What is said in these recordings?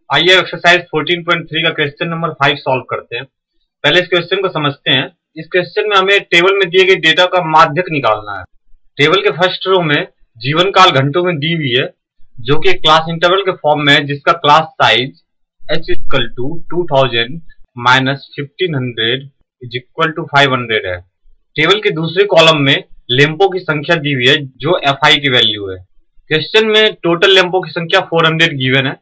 आइए एक्सरसाइज 14.3 का question number 5 solve करते हैं। पहले इस क्वेश्चन को समझते हैं। इस क्वेश्चन में हमें टेबल में दिए गए डेटा का माध्यक निकालना है। टेबल के फर्स्ट रो में जीवन काल घंटों में दी हुई है, जो कि एक क्लास इंटरवल के फॉर्म में है, जिसका class size h equal to 2000 minus 1500 is equal to 500 है। टेबल के दूसरे कॉलम में लेम्पो की संख्या दी हुई है, जो fi की वैल्यू है। क्वेश्चन में टोटल लेम्पो की संख्या 400 गिवन है,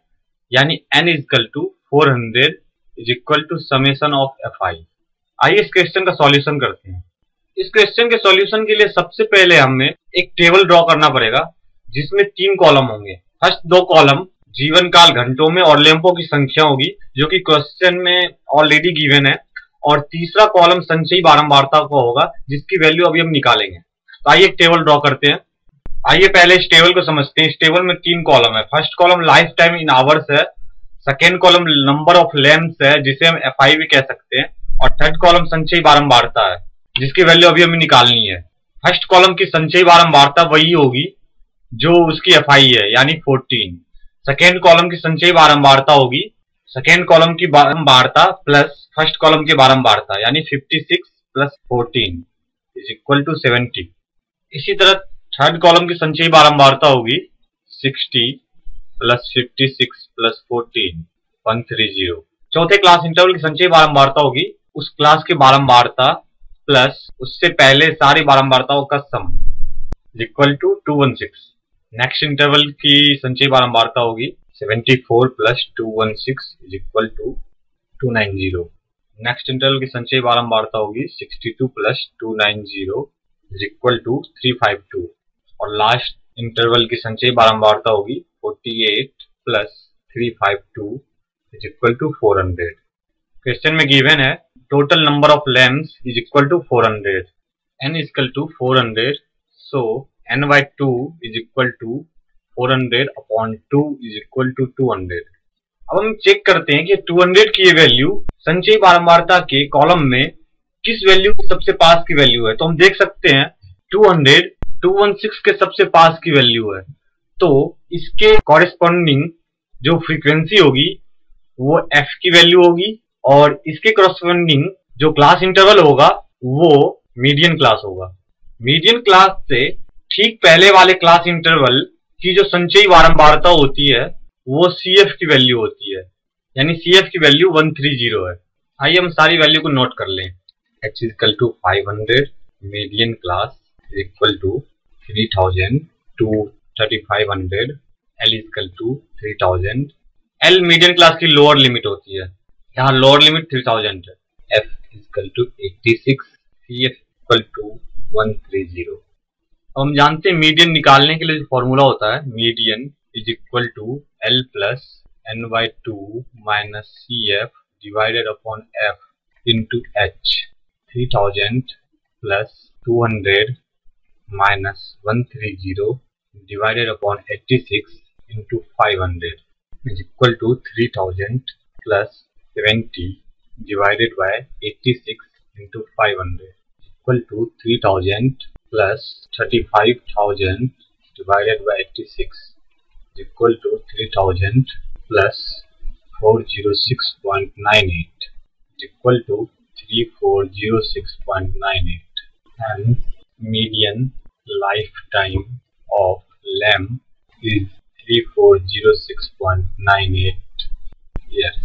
यानी n equal to 400 is equal to summation of fi। आइए इस क्वेश्चन का सॉल्यूशन करते हैं। इस क्वेश्चन के सॉल्यूशन के लिए सबसे पहले हमें एक टेबल ड्रॉ करना पड़ेगा, जिसमें 3 कॉलम होंगे। फर्स्ट 2 कॉलम जीवन काल घंटों में और लेम्पो की संख्या होगी, जो कि क्वेश्चन में ऑलरेडी गिवन है, और तीसरा कॉलम संचयी बारंबारता का होगा, जिसकी वैल्यू अभी हम निकालेंगे। तो आइए एक टेबल ड्रॉ करते हैं। आइए पहले इस टेबल को समझते हैं। इस टेबल में 3 कॉलम है। First column lifetime in hours है, second column number of lamps है, जिसे हम fi भी कह सकते हैं, और थर्ड कॉलम संचयी बारंबारता है, जिसकी वैल्यू अभी हमें निकालनी है। फर्स्ट कॉलम की संचयी बारंबारता वही होगी जो उसकी fi है, यानी 14। सेकेंड कॉलम की संचयी बारंबारता होगी सेकेंड कॉलम की बारंबारता प्लस फर्स्ट कॉलम की बारंबारता, यानी 56 प्लस 14 इज इक्वल टू 70। इसी तरह थर्ड कॉलम की संचयी बारंबारता होगी 60 प्लस 56 प्लस 14 130। चौथे क्लास इंटरवल की संचयी बारंबारता होगी उस क्लास की बारंबारता प्लस उससे पहले सारी बारंबारताओं का sum equal to 216। Next interval की संचयी बारंबारता होगी 74 plus 216 is equal to 290। Next interval की संचयी बारंबारता होगी 62 प्लस 290 इज इक्वल टू 352। और लास्ट इंटरवल की संचयी बारंबारता होगी 48 plus 352 is equal to 400। Question में गिवन है total number of lamps is equal to 400, n is equal to 400, so n by 2 is equal to 400 upon 2 is equal to 200। अब हम check करते हैं कि 200 की ये वैल्यू संचयी बारंबारता के कॉलम में किस वैल्यू के सबसे पास की वैल्यू है। तो हम देख सकते हैं 200 216 के सबसे पास की वैल्यू है, तो इसके कॉरेस्पॉन्डिंग जो फ्रीक्वेंसी होगी वो f की वैल्यू होगी, और इसके कॉरेस्पॉन्डिंग जो क्लास इंटरवल होगा वो मीडियन क्लास होगा। मीडियन क्लास से ठीक पहले वाले क्लास इंटरवल की जो संचयी बारंबारता होती है वो cf की वैल्यू होती है, यानी cf की वैल्यू 130 है। आइए हम सारी वैल्यू को नोट कर लें। h equal to 500, median class equal to 3000 to 3500, l equal to 3000। l median class की लोअर लिमिट होती है, यहाँ लोअर लिमिट 3000 है। f equal to 86, cf equal to 130। हम जानते हैं मीडियन निकालने के लिए जो फॉर्मूला होता है, median is equal to l plus n by 2 minus cf divided upon f into h। 3000 plus 200 minus 130 divided upon 86 into 500 is equal to 3000 plus 70 divided by 86 into 500 equal to 3000 plus 35,000 divided by 86 is equal to 3000 plus 406.98 is equal to 3406.98, and median lifetime of lamp is 3406.98 years.